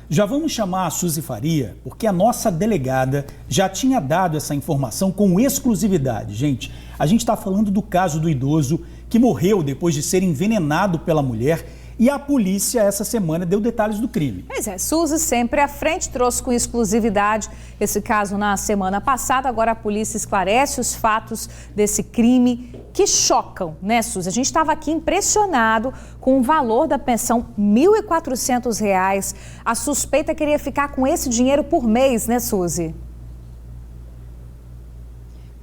Já vamos chamar a Suzy Faria, porque a nossa delegada já tinha dado essa informação com exclusividade. Gente, a gente está falando do caso do idoso que morreu depois de ser envenenado pela mulher e a polícia essa semana deu detalhes do crime. Pois é, Suzy sempre à frente trouxe com exclusividade esse caso na semana passada. Agora a polícia esclarece os fatos desse crime que chocam, né, Suzy? A gente estava aqui impressionado com o valor da pensão, R$ 1.400. A suspeita queria ficar com esse dinheiro por mês, né, Suzy?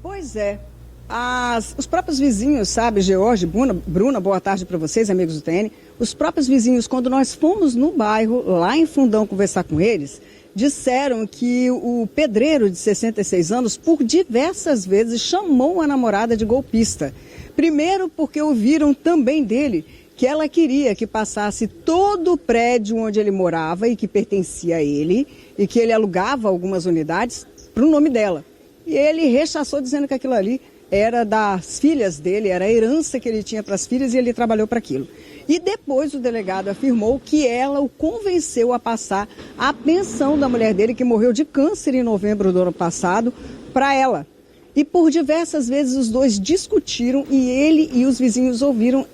Pois é. Os próprios vizinhos, sabe, George, Bruna, boa tarde para vocês, amigos do TN. Os próprios vizinhos, quando nós fomos no bairro, lá em Fundão, conversar com eles, disseram que o pedreiro de 66 anos, por diversas vezes, chamou a namorada de golpista. Primeiro porque ouviram também dele que ela queria que passasse todo o prédio onde ele morava e que pertencia a ele, e que ele alugava algumas unidades para o nome dela. E ele rechaçou dizendo que aquilo ali era das filhas dele, era a herança que ele tinha para as filhas e ele trabalhou para aquilo. E depois o delegado afirmou que ela o convenceu a passar a pensão da mulher dele, que morreu de câncer em novembro do ano passado, para ela. E por diversas vezes os dois discutiram e ele e os vizinhos ouviram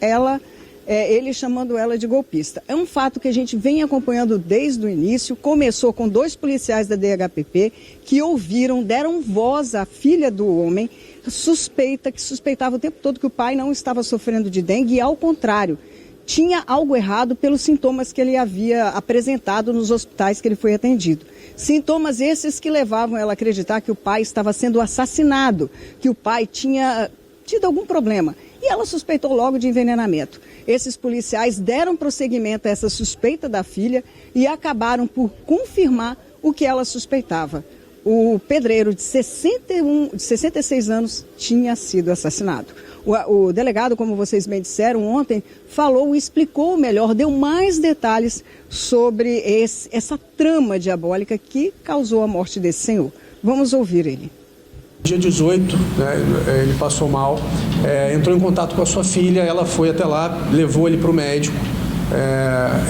ele chamando ela de golpista. É um fato que a gente vem acompanhando desde o início. Começou com 2 policiais da DHPP que ouviram, deram voz à filha do homem, que suspeitava o tempo todo que o pai não estava sofrendo de dengue e, ao contrário, tinha algo errado pelos sintomas que ele havia apresentado nos hospitais que ele foi atendido. Sintomas esses que levavam ela a acreditar que o pai estava sendo assassinado, que o pai tinha tido algum problema. E ela suspeitou logo de envenenamento. Esses policiais deram prosseguimento a essa suspeita da filha e acabaram por confirmar o que ela suspeitava. O pedreiro de 66 anos tinha sido assassinado. O delegado, como vocês bem disseram ontem, falou e explicou melhor, deu mais detalhes sobre essa trama diabólica que causou a morte desse senhor. Vamos ouvir ele. Dia 18, ele passou mal, entrou em contato com a sua filha, ela foi até lá, levou ele para o médico.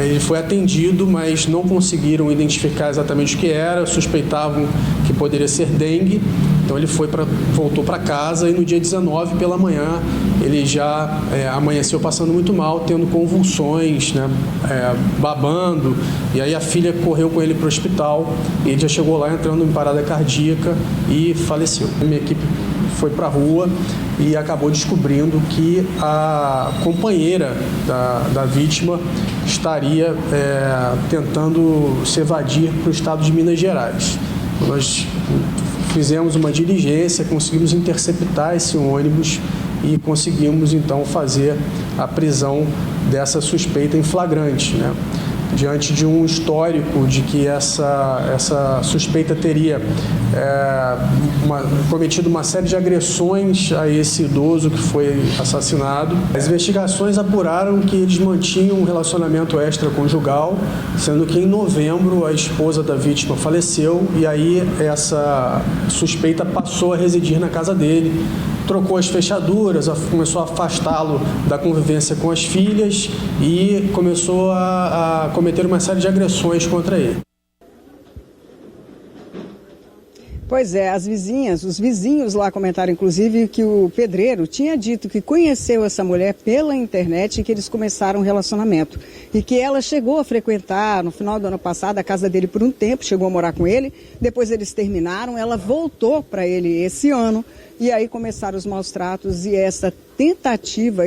Ele foi atendido, mas não conseguiram identificar exatamente o que era, suspeitavam que poderia ser dengue, então ele voltou para casa e no dia 19 pela manhã ele já amanheceu passando muito mal, tendo convulsões, babando, e aí a filha correu com ele para o hospital e ele já chegou lá entrando em parada cardíaca e faleceu. A minha equipe foi para a rua e acabou descobrindo que a companheira da vítima estaria tentando se evadir para o estado de Minas Gerais. Nós fizemos uma diligência, conseguimos interceptar esse ônibus e conseguimos então fazer a prisão dessa suspeita em flagrante, diante de um histórico de que essa suspeita teria cometido uma série de agressões a esse idoso que foi assassinado. As investigações apuraram que eles mantinham um relacionamento extraconjugal, sendo que em novembro a esposa da vítima faleceu e aí essa suspeita passou a residir na casa dele, trocou as fechaduras, começou a afastá-lo da convivência com as filhas e começou a cometer uma série de agressões contra ele. Pois é, os vizinhos lá comentaram, inclusive, que o pedreiro tinha dito que conheceu essa mulher pela internet e que eles começaram um relacionamento. E que ela chegou a frequentar, no final do ano passado, a casa dele por um tempo, chegou a morar com ele, depois eles terminaram, ela voltou para ele esse ano, e aí começaram os maus tratos e essa tentativa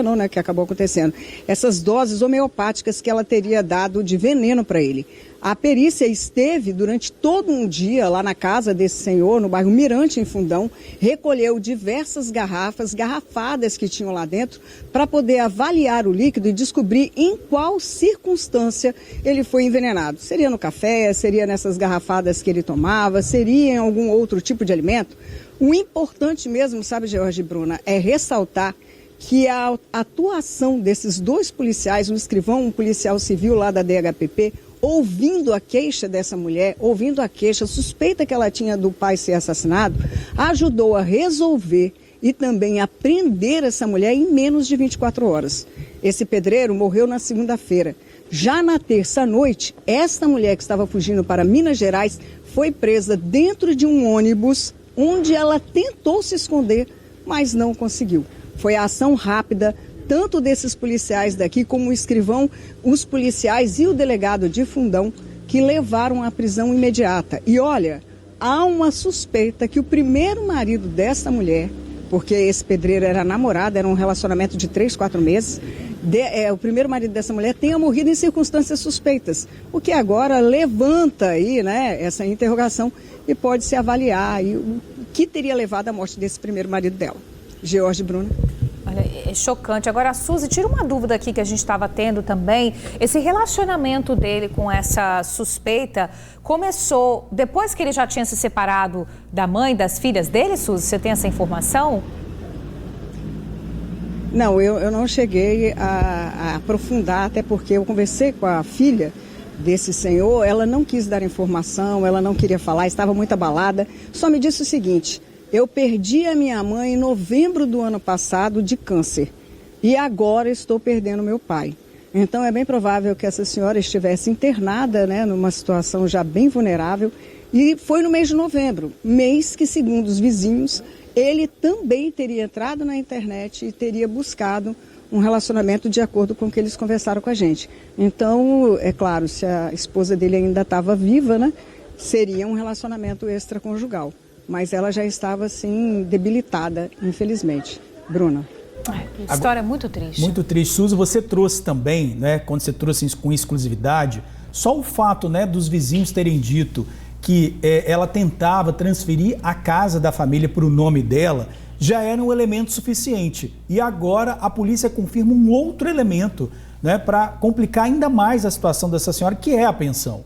não, que acabou acontecendo, essas doses homeopáticas que ela teria dado de veneno para ele. A perícia esteve durante todo um dia lá na casa desse senhor, no bairro Mirante, em Fundão, recolheu diversas garrafadas que tinham lá dentro, para poder avaliar o líquido e descobrir em qual circunstância ele foi envenenado. Seria no café, seria nessas garrafadas que ele tomava, seria em algum outro tipo de alimento? O importante mesmo, sabe, George e Bruna, é ressaltar que a atuação desses 2 policiais, um escrivão, um policial civil lá da DHPP, ouvindo a queixa dessa mulher, ouvindo a queixa, a suspeita que ela tinha do pai ser assassinado, ajudou a resolver e também a prender essa mulher em menos de 24 horas. Esse pedreiro morreu na segunda-feira. Já na terça-noite, esta mulher que estava fugindo para Minas Gerais foi presa dentro de um ônibus onde ela tentou se esconder, mas não conseguiu. Foi a ação rápida, tanto desses policiais daqui como o escrivão, os policiais e o delegado de Fundão, que levaram à prisão imediata. E olha, há uma suspeita que o primeiro marido dessa mulher, porque esse pedreiro era namorado, era um relacionamento de 3, 4 meses, o primeiro marido dessa mulher tenha morrido em circunstâncias suspeitas, o que agora levanta aí, né, essa interrogação e pode se avaliar aí, o que teria levado à morte desse primeiro marido dela. George, Bruna. Olha, é chocante. Agora, Suzy, tira uma dúvida aqui que a gente estava tendo também. Esse relacionamento dele com essa suspeita começou depois que ele já tinha se separado da mãe, das filhas dele, Suzy? Você tem essa informação? Não, eu não cheguei a aprofundar, até porque eu conversei com a filha desse senhor, ela não quis dar informação, ela não queria falar, estava muito abalada, só me disse o seguinte: eu perdi a minha mãe em novembro do ano passado de câncer e agora estou perdendo meu pai. Então é bem provável que essa senhora estivesse internada, né, numa situação já bem vulnerável, e foi no mês de novembro, mês que, segundo os vizinhos, ele também teria entrado na internet e teria buscado um relacionamento de acordo com o que eles conversaram com a gente. Então, é claro, se a esposa dele ainda estava viva, né, seria um relacionamento extraconjugal. Mas ela já estava, assim, debilitada, infelizmente. Bruna. Que história muito triste. Muito triste. Suzy, você trouxe também, né, quando você trouxe isso com exclusividade, só o fato, né, dos vizinhos terem dito que ela tentava transferir a casa da família para o nome dela, já era um elemento suficiente. E agora a polícia confirma um outro elemento, né, para complicar ainda mais a situação dessa senhora, que é a pensão.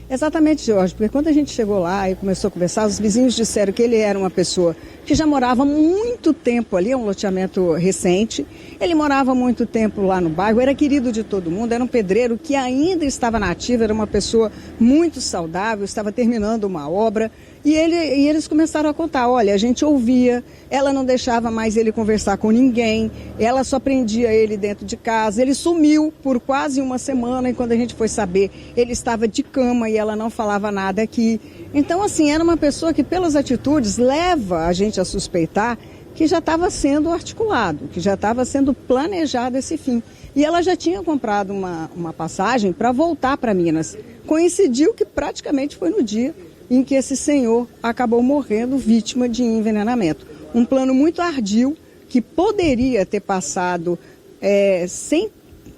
Exatamente, Jorge, porque quando a gente chegou lá e começou a conversar, os vizinhos disseram que ele era uma pessoa que já morava muito tempo ali, é um loteamento recente, ele morava muito tempo lá no bairro, era querido de todo mundo, era um pedreiro que ainda estava na ativa, era uma pessoa muito saudável, estava terminando uma obra, e eles começaram a contar, olha, a gente ouvia, ela não deixava mais ele conversar com ninguém, ela só prendia ele dentro de casa, ele sumiu por quase uma semana e quando a gente foi saber, ele estava de cama e ela não falava nada aqui. Então, assim, era uma pessoa que pelas atitudes leva a gente a suspeitar que já estava sendo articulado, que já estava sendo planejado esse fim. E ela já tinha comprado uma passagem para voltar para Minas. Coincidiu que praticamente foi no dia em que esse senhor acabou morrendo vítima de envenenamento. Um plano muito ardil que poderia ter passado sem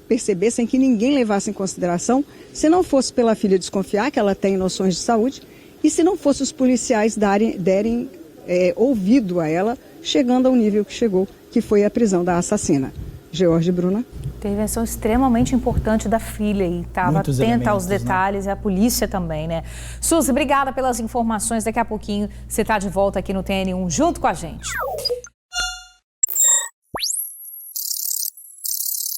perceber, sem que ninguém levasse em consideração, se não fosse pela filha desconfiar, que ela tem noções de saúde, e se não fosse os policiais derem ouvido a ela, chegando ao nível que chegou, que foi a prisão da assassina. George, Bruna. Intervenção extremamente importante da filha e estava atenta aos detalhes, né? E a polícia também, né? Suzy, obrigada pelas informações. Daqui a pouquinho você está de volta aqui no TN1 junto com a gente.